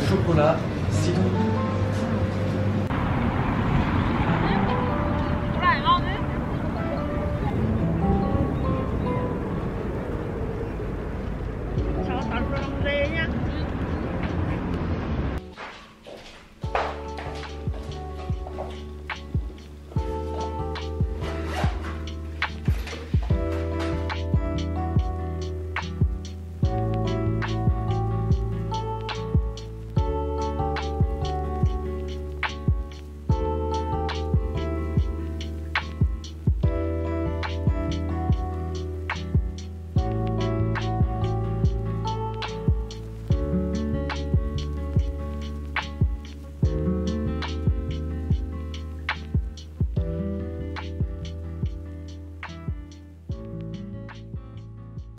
Chocolat, citron.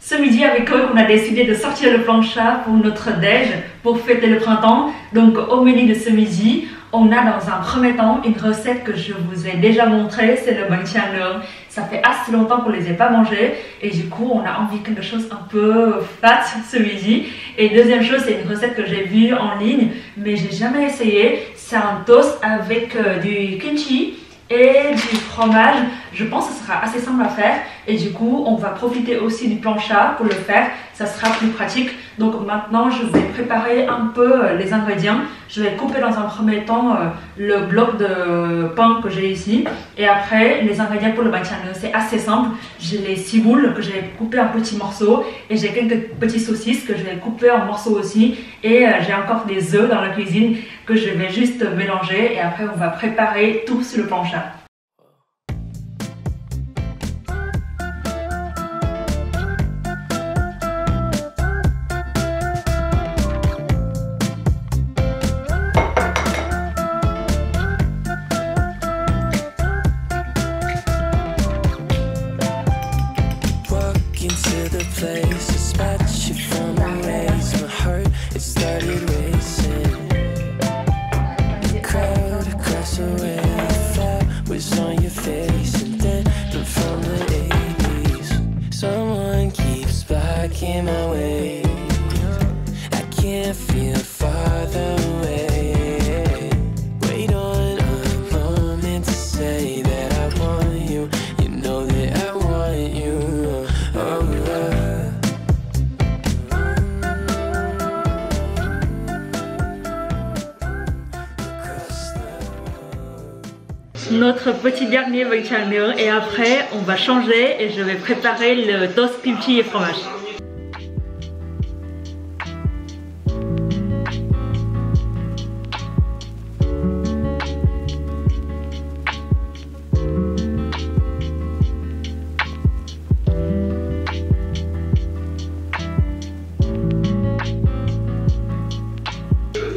Ce midi avec eux, on a décidé de sortir le plancha pour notre déj, pour fêter le printemps. Donc au menu de ce midi, on a dans un premier temps une recette que je vous ai déjà montrée, c'est le bánh-tráng. Ça fait assez longtemps qu'on ne les ait pas mangés et du coup on a envie de quelque chose un peu fat ce midi. Et deuxième chose, c'est une recette que j'ai vue en ligne mais j'ai jamais essayé. C'est un toast avec du kimchi et du fromage. Je pense que ce sera assez simple à faire et du coup on va profiter aussi du plancha pour le faire, ça sera plus pratique. Donc maintenant je vais préparer un peu les ingrédients. Je vais couper dans un premier temps le bloc de pain que j'ai ici et après les ingrédients pour le bánh-tráng, c'est assez simple. J'ai les ciboules que j'ai coupées en petits morceaux et j'ai quelques petits saucisses que je vais couper en morceaux aussi et j'ai encore des œufs dans la cuisine que je vais juste mélanger et après on va préparer tout sur le plancha. In my way, I can't feel farther away. Wait on a moment to say that I want you. You know that I want you. Notre petit dernier bánh-tráng et après on va changer et je vais préparer le toast kimchi et fromage.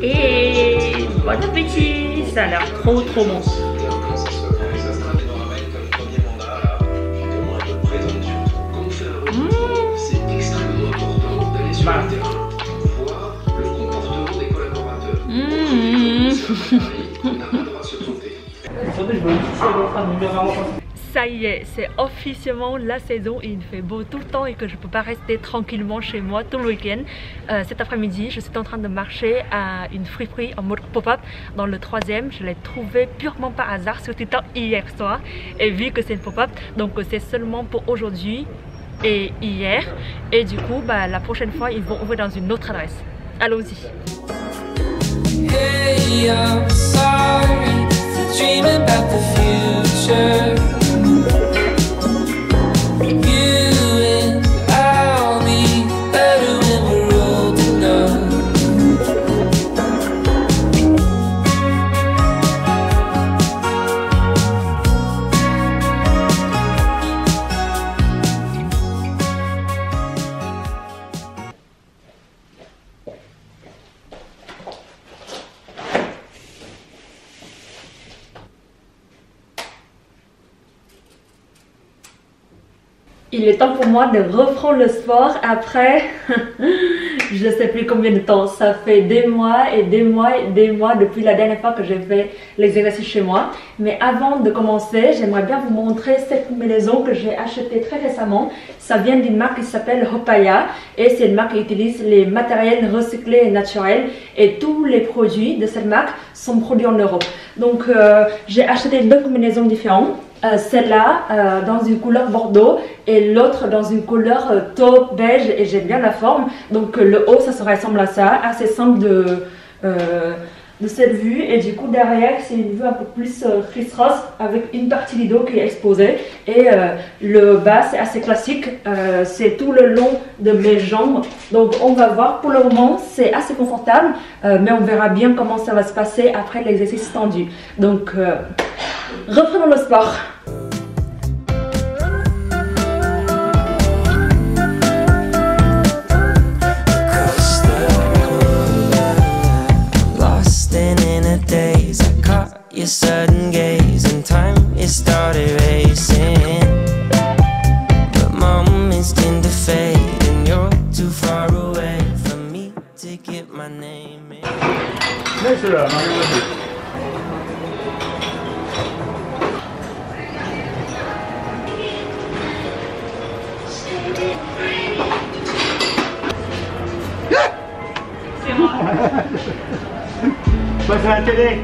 Et bon appétit, ça a l'air trop bon. Ça y est, c'est officiellement la saison et il fait beau tout le temps et que je ne peux pas rester tranquillement chez moi tout le week-end. Cet après-midi, je suis en train de marcher à une friperie en mode pop-up dans le 3e. Je l'ai trouvé purement par hasard sur Twitter hier soir et vu que c'est une pop-up, donc c'est seulement pour aujourd'hui et hier. Et du coup, la prochaine fois, ils vont ouvrir dans une autre adresse. Allons-y. Hey, I'm sorry for dreaming about the future. il est temps pour moi de reprendre le sport après je ne sais plus combien de temps. Ça fait des mois et des mois et des mois depuis la dernière fois que j'ai fait l'exercice chez moi. Mais avant de commencer, j'aimerais bien vous montrer cette combinaison que j'ai achetée très récemment. Ça vient d'une marque qui s'appelle Hopaya et c'est une marque qui utilise les matériels recyclés et naturels et tous les produits de cette marque sont produits en Europe. Donc j'ai acheté deux combinaisons différentes. Celle-là dans une couleur bordeaux et l'autre dans une couleur taupe beige et j'aime bien la forme. Donc le haut ça se ressemble à ça, assez simple de cette vue et du coup derrière c'est une vue un peu plus criss-cross avec une partie du dos qui est exposée et le bas c'est assez classique, c'est tout le long de mes jambes. Donc on va voir, pour le moment c'est assez confortable mais on verra bien comment ça va se passer après l'exercice tendu. Donc reprenons le sport. Your sudden gaze and time it started racing, but moments tend to fade and you're too far away from me to get my name in. 没事的，没问题。C'est moi. Passe à la télé.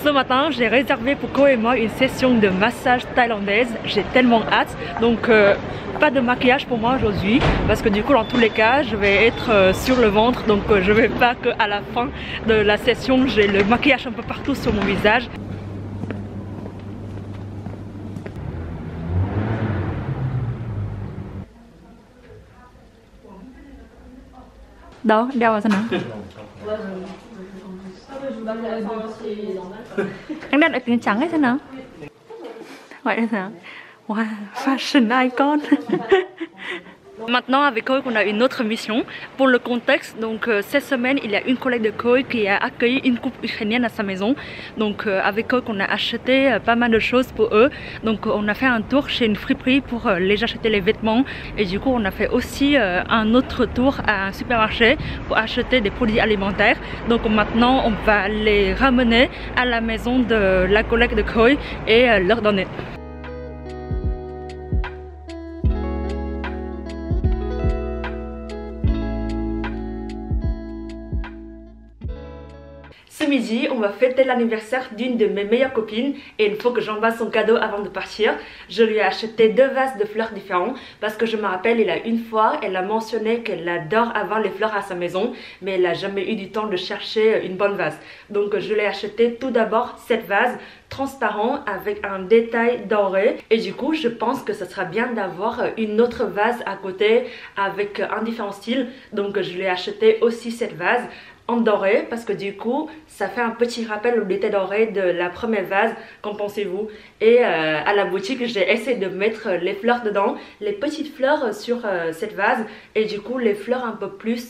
Ce matin, j'ai réservé pour Ko et moi une session de massage thaïlandaise. J'ai tellement hâte. Donc, pas de maquillage pour moi aujourd'hui parce que du coup, dans tous les cas, je vais être sur le ventre. Donc, je vais pas qu'à la fin de la session, j'ai le maquillage un peu partout sur mon visage. Đâu, đeo vào xem nào. Anh đeo lại tiếng trắng ấy xem nào. Gọi là sao? Wow, fashion icon. Maintenant avec Koi on a une autre mission. Pour le contexte, donc cette semaine il y a une collègue de Koi qui a accueilli une couple ukrainienne à sa maison. Donc avec Koi on a acheté pas mal de choses pour eux. Donc on a fait un tour chez une friperie pour les acheter les vêtements. Et du coup on a fait aussi un autre tour à un supermarché pour acheter des produits alimentaires. Donc maintenant on va les ramener à la maison de la collègue de Koi et leur donner. Ce midi, on va fêter l'anniversaire d'une de mes meilleures copines et il faut que j'emballe son cadeau avant de partir. Je lui ai acheté deux vases de fleurs différents parce que je me rappelle, il y a une fois, elle a mentionné qu'elle adore avoir les fleurs à sa maison mais elle n'a jamais eu du temps de chercher une bonne vase. Donc je lui ai acheté tout d'abord cette vase transparent avec un détail doré et du coup je pense que ce sera bien d'avoir une autre vase à côté avec un différent style. Donc je lui ai acheté aussi cette vase en doré parce que du coup ça fait un petit rappel au détail doré de la première vase. Qu'en pensez-vous? Et à la boutique j'ai essayé de mettre les fleurs dedans, les petites fleurs sur cette vase et du coup les fleurs un peu plus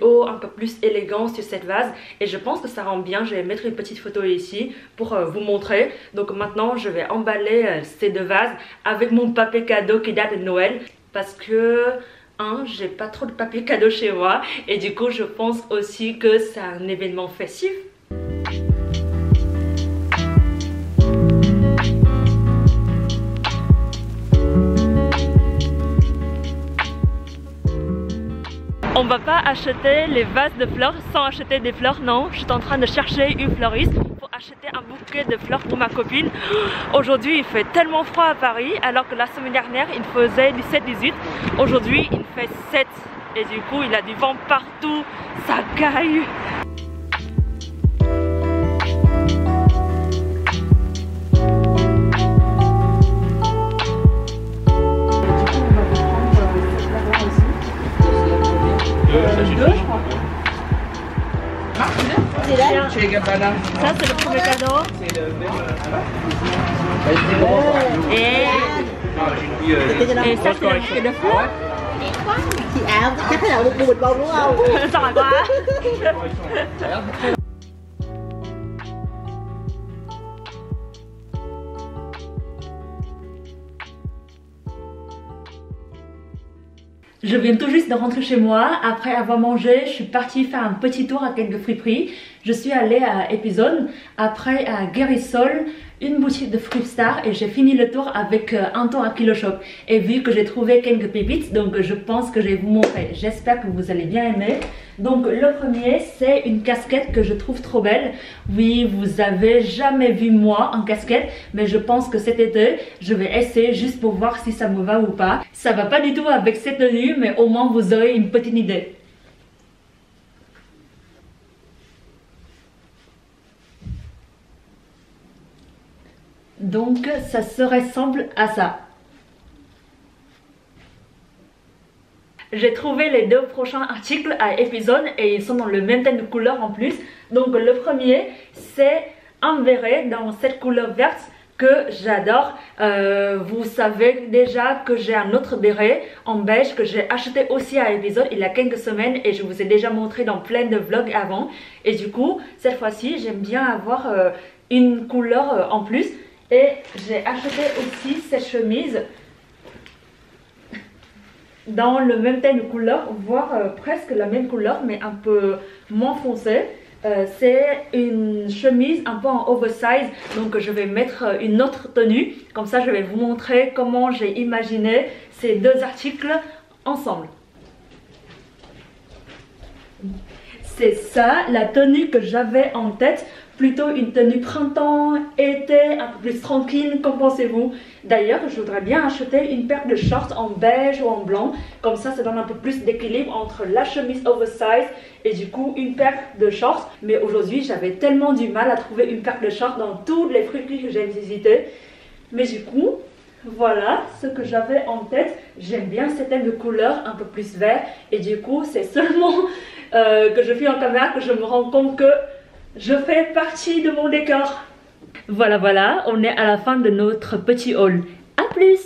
haut, un peu plus élégant sur cette vase et je pense que ça rend bien. Je vais mettre une petite photo ici pour vous montrer. Donc maintenant je vais emballer ces deux vases avec mon papier cadeau qui date de Noël parce que j'ai pas trop de papier cadeau chez moi et du coup je pense aussi que c'est un événement festif. On va pas acheter les vases de fleurs sans acheter des fleurs, non. Je suis en train de chercher une fleuriste pour acheter un bouquet de fleurs pour ma copine. Aujourd'hui il fait tellement froid à Paris alors que la semaine dernière il faisait 17-18. Aujourd'hui il fait 7 et du coup il a du vent partout, ça caille. Ça c'est le premier cadeau. Et ça c'est le bouquet de fleurs. Chị ảo chắc là một bịch bông đúng không? Giỏi quá. Je viens tout juste de rentrer chez moi. Après avoir mangé, je suis partie faire un petit tour à quelques friperies. Je suis allée à Epizone, après à Guérissol, une boutique de Fruit Star et j'ai fini le tour avec un tour à Kilo Shop. Et vu que j'ai trouvé quelques pépites, donc je pense que je vais vous montrer. J'espère que vous allez bien aimer. Donc le premier, c'est une casquette que je trouve trop belle. Oui, vous avez jamais vu moi en casquette, mais je pense que cet été, je vais essayer juste pour voir si ça me va ou pas. Ça va pas du tout avec cette tenue, mais au moins vous aurez une petite idée. Donc ça se ressemble à ça. J'ai trouvé les deux prochains articles à Epizone et ils sont dans le même thème de couleur en plus. Donc le premier, c'est un béret dans cette couleur verte que j'adore. Vous savez déjà que j'ai un autre béret en beige que j'ai acheté aussi à Epizone il y a quelques semaines et je vous ai déjà montré dans plein de vlogs avant. Et du coup, cette fois-ci, j'aime bien avoir une couleur en plus. Et j'ai acheté aussi cette chemise dans le même thème de couleur, voire presque la même couleur mais un peu moins foncé. C'est une chemise un peu en oversize, donc je vais mettre une autre tenue. Comme ça je vais vous montrer comment j'ai imaginé ces deux articles ensemble. C'est ça la tenue que j'avais en tête. Plutôt une tenue printemps, été, un peu plus tranquille, qu'en pensez-vous? D'ailleurs, je voudrais bien acheter une paire de shorts en beige ou en blanc. Comme ça donne un peu plus d'équilibre entre la chemise oversize et du coup une paire de shorts. Mais aujourd'hui, j'avais tellement du mal à trouver une paire de shorts dans toutes les friperies que j'ai visitées. Mais du coup, voilà ce que j'avais en tête. J'aime bien cette thème de couleur un peu plus vert. Et du coup, c'est seulement que je fais en caméra que je me rends compte que je fais partie de mon décor. Voilà, on est à la fin de notre petit haul. A plus!